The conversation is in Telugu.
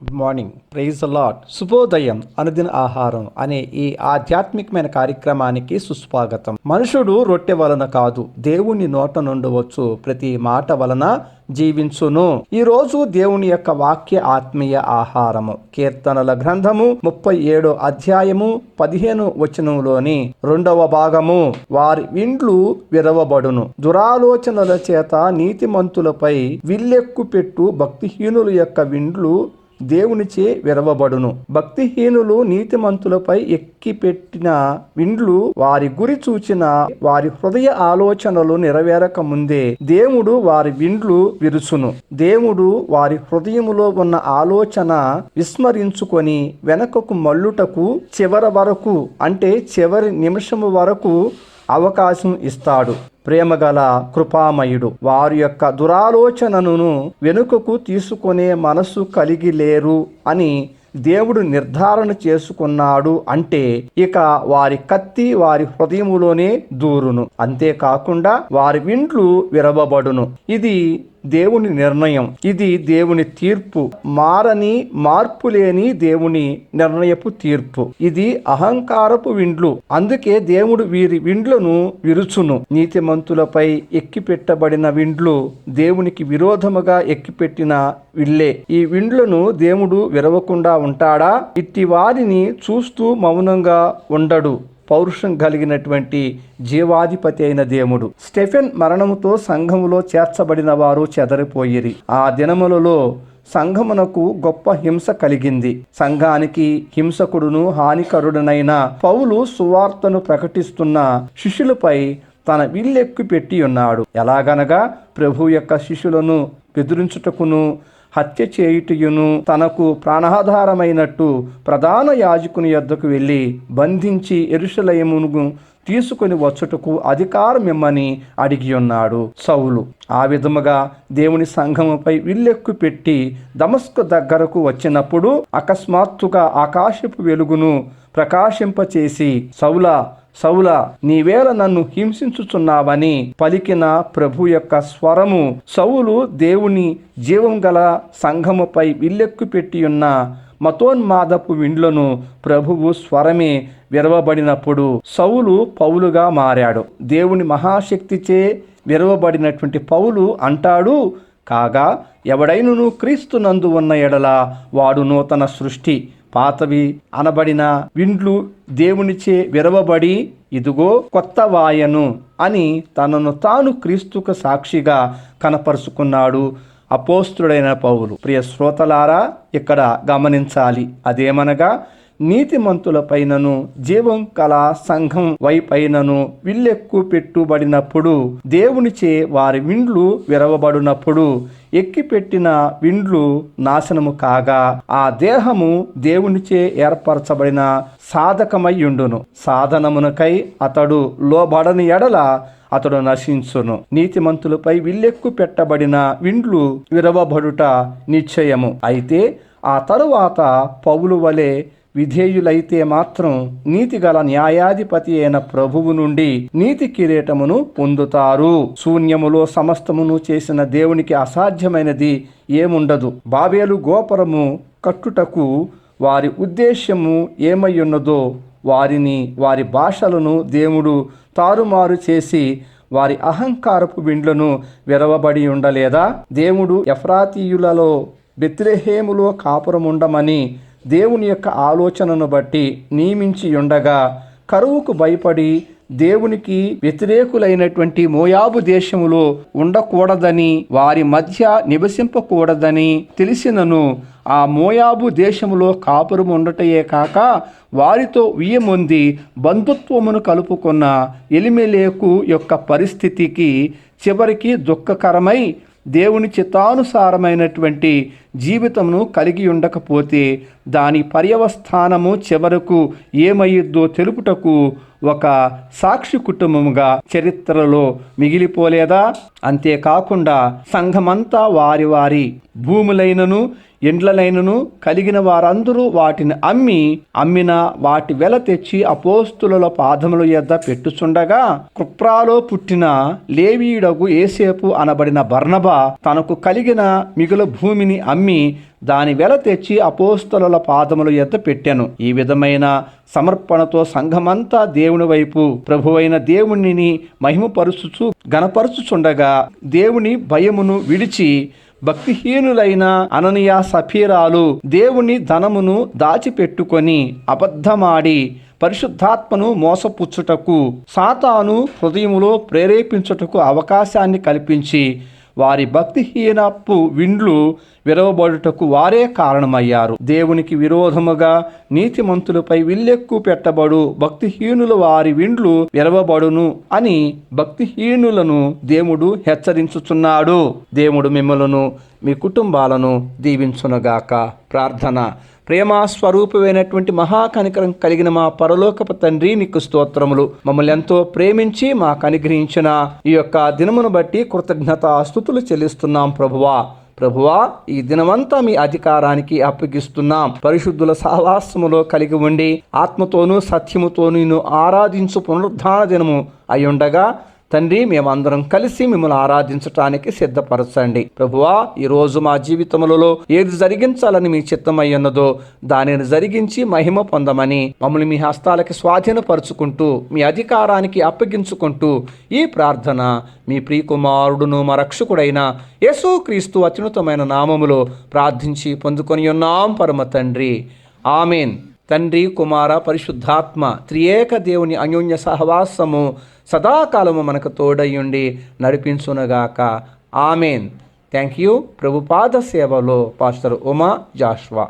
Good morning, praise the Lord. శుభోదయం, అనుదిన ఆహారం అనే ఈ ఆధ్యాత్మికమైన కార్యక్రమానికి సుస్వాగతం. మనుషుడు రొట్టె వలన కాదు, దేవుని నోట నుండి వచ్చు ప్రతి మాట వలన జీవించును. ఈ రోజు దేవుని యొక్క వాక్య ఆత్మీయ ఆహారము కీర్తనల గ్రంథము 37 అధ్యాయము 15 వచనంలోని 2వ భాగము. వారి విండ్లు విరవబడును, దురాలోచనల చేత నీతిమంతులపై విల్లెక్కు పెట్టు భక్తిహీనుల యొక్క విండ్లు దేవునిచే విరవబడును. భక్తిహీనులు నీతిమంతులపై ఎక్కిపెట్టిన విండ్లు వారి గురి చూచిన వారి హృదయ ఆలోచనలు నెరవేరక ముందే దేవుడు వారి విండ్లు విరుచును. దేవుడు వారి హృదయములో ఉన్న ఆలోచన విస్మరించుకొని వెనకకు మల్లుటకు చివరి వరకు, అంటే చివరి నిమిషము వరకు అవకాశం ఇస్తాడు. ప్రేమగల కృపామయుడు. వారి యొక్క దురాలోచనను వెనుకకు తీసుకునే మనసు కలిగి లేరు అని దేవుడు నిర్ధారణ చేసుకున్నాడు. అంటే ఇక వారి కత్తి వారి హృదయములోనే దూరును. అంతేకాకుండా వారి విండ్లు విరవబడును. ఇది దేవుని నిర్ణయం, ఇది దేవుని తీర్పు, మారని మార్పు లేని దేవుని నిర్ణయపు తీర్పు. ఇది అహంకారపు విండ్లు. అందుకే దేవుడు వీరి విండ్లను విరుచును. నీతిమంతులపై ఎక్కిపెట్టబడిన విండ్లు దేవునికి విరోధముగా ఎక్కిపెట్టిన విల్లే. ఈ విండ్లను దేవుడు విరవకుండా ఉంటాడా? ఇట్టి వారిని చూస్తూ మౌనంగా ఉండడు. పౌరుషం కలిగినటువంటి జీవాధిపతి అయిన దేవుడు. స్టెఫెన్ మరణముతో సంఘములో చేర్చబడిన వారు చెదరిపోయిరి. ఆ దినములలో సంఘమునకు గొప్ప హింస కలిగింది. సంఘానికి హింసకుడును హానికరుడనైన పౌలు సువార్తను ప్రకటిస్తున్న శిష్యులపై తన విల్లెక్కి పెట్టి ఉన్నాడు. ఎలాగనగా ప్రభు యొక్క శిష్యులను బెదిరించుటకును హత్య చేయుటయును తనకు ప్రాణాధారమైనట్టు ప్రధాన యాజకుని యొద్దకు వెళ్ళి బంధించి యెరూషలేమును తీసుకొని వచ్చుటకు అధికారం ఇమ్మని అడిగి ఉన్నాడు సౌలు. ఆ విధముగా దేవుని సంఘముపై విల్లెక్కు పెట్టి దమస్కు దగ్గరకు వచ్చినప్పుడు అకస్మాత్తుగా ఆకాశపు వెలుగును ప్రకాశింపచేసి సౌలా సౌలా, నీవేళ నన్ను హింసించుచున్నావని పలికిన ప్రభు యొక్క స్వరము సౌలు దేవుని జీవం గల సంఘముపై విల్లెక్కు పెట్టి ఉన్న మతోన్మాదపు విండ్లను ప్రభువు స్వరమే విరవబడినప్పుడు సౌలు పౌలుగా మారాడు. దేవుని మహాశక్తిచే విరవబడినటువంటి పౌలు అంటాడు, కాగా ఎవడైనను క్రీస్తునందు ఉన్న ఎడల వాడు నూతన సృష్టి, పాతవి అనబడిన విండ్లు దేవునిచే విరవబడి ఇదిగో కొత్త వాయను అని తనను తాను క్రీస్తుకు సాక్షిగా కనపరుచుకున్నాడు అపోస్తుడైన పౌలు. ప్రియ శ్రోతలారా, ఇక్కడ గమనించాలి. అదేమనగా నీతిమంతుల పైనను జీవం కల సంఘం వైపైనను విల్లెక్కు పెట్టుబడినప్పుడు దేవునిచే వారి విండ్లు విరవబడినప్పుడు ఎక్కిపెట్టిన విండ్లు నాశనము కాగా ఆ దేహము దేవునిచే ఏర్పరచబడిన సాధకమయ్యుండును. సాధనమునకై అతడు లోబడని ఎడల అతడు నశించును. నీతిమంతులపై విల్లెక్కు పెట్టబడిన విండ్లు విరవబడుట నిశ్చయము. అయితే ఆ తరువాత పౌలు వలె విధేయులైతే మాత్రం నీతిగల న్యాయాధిపతి అయిన ప్రభువు నుండి నీతి కిరీటమును పొందుతారు. శూన్యములో సమస్తమును చేసిన దేవునికి అసాధ్యమైనది ఏముండదు. బాబేలు గోపురము కట్టుటకు వారి ఉద్దేశ్యము ఏమయ్యున్నదో వారిని, వారి భాషలను దేవుడు తారుమారు చేసి వారి అహంకారపు విండ్లను విరవబడి ఉండలేదా? దేవుడు ఎఫ్రాతీయులలో బెత్లెహేములో కాపురముండమని దేవుని యొక్క ఆలోచనను బట్టి నియమించి ఉండగా కరువుకు భయపడి దేవునికి వ్యతిరేకులైనటువంటి మోయాబు దేశములో ఉండకూడదని, వారి మధ్య నివసింపకూడదని తెలిసినను ఆ మోయాబు దేశములో కాపురం ఉండటయే కాక వారితో వియ్యమొంది బంధుత్వమును కలుపుకున్న ఎలిమెలేకు యొక్క పరిస్థితికి చివరికి దుఃఖకరమై దేవుని చిత్తానుసారమైనటువంటి జీవితమును కలిగి ఉండకపోతే దాని పర్యవస్థానము చివరకు ఏమయ్యిద్దో తెలుపుటకు ఒక సాక్షి కుటుంబముగా చరిత్రలో మిగిలిపోలేదా? అంతేకాకుండా సంఘమంతా వారి వారి భూములైనను ఇండ్లలైనను కలిగిన వారందరూ వాటిని అమ్మిన వాటి వెల తెచ్చి అపోస్తుల పాదముల యొద్ద పెట్టుచుండగా కుప్రాలో పుట్టిన లేవీయుడగు యేసేపు అనబడిన బర్నబా తనకు కలిగిన మిగుల భూమిని అమ్మి దాని వెల తెచ్చి అపోస్తలుల పాదముల యొద్ద పెట్టెను. ఈ విధమైన సమర్పణతో సంఘమంతా దేవుని వైపు ప్రభువైన దేవునిని మహిమపరుచుచు గణపరుచుచుండగా దేవుని భయమును విడిచి భక్తిహీనులైన అననీయ సఫీరాలు దేవుని ధనమును దాచిపెట్టుకొని అబద్ధమాడి పరిశుద్ధాత్మను మోసపుచ్చుటకు సాతాను హృదయములో ప్రేరేపించుటకు అవకాశాన్ని కల్పించి వారి భక్తిహీనపు విండ్లు విరవబడుటకు వారే కారణమయ్యారు. దేవునికి విరోధముగా నీతిమంతులపై విల్లెక్కు పెట్టబడు భక్తిహీనుల వారి విండ్లు విరవబడును అని భక్తిహీనులను దేవుడు హెచ్చరించుచున్నాడు. దేవుడు మిమ్మలను మీ కుటుంబాలను దీవించునుగాక. ప్రార్థన. ప్రేమ స్వరూపమైనటువంటి మహాకనికరం కలిగిన మా పరలోకపు తండ్రి, నీకు స్తోత్రములు. మమ్మల్ని ఎంతో ప్రేమించి మాకు అనుగ్రహించిన ఈ యొక్క దినమును బట్టి కృతజ్ఞతాస్తుతులు చెల్లిస్తున్నాం ప్రభువా, ఈ దినమంతా మీ అధికారానికి అప్పగిస్తున్నాం. పరిశుద్ధుల సహవాసములో కలిగి ఉండి ఆత్మతోనూ సత్యముతోనూ నిన్ను ఆరాధించు పునరుద్ధాన దినము అయ్యుండగా తండ్రి, మేమందరం కలిసి మిమ్మల్ని ఆరాధించటానికి సిద్ధపరచండి. ప్రభువా, ఈరోజు మా జీవితములలో ఏది జరిగించాలని మీ చిత్తమై ఉన్నదో దానిని జరిగించి మహిమ పొందమని మమ్మల్ని మీ హస్తాలకి స్వాధీనపరుచుకుంటూ మీ అధికారానికి అప్పగించుకుంటూ ఈ ప్రార్థన మీ ప్రియకుమారుడును మా రక్షకుడైన యేసుక్రీస్తు అత్యున్నతమైన నామములో ప్రార్థించి పొందుకొని ఉన్నాం పరమ తండ్రి. ఆమేన్. తండ్రి, కుమార, పరిశుద్ధాత్మ త్రియేక దేవుని అన్యోన్య సహవాసము సదాకాలము మనకు తోడయ్యుండి నడిపించునుగాక. ఆమేన్. Thank you. ప్రభుపాద సేవలో పాస్టర్ ఉమా జాషువా.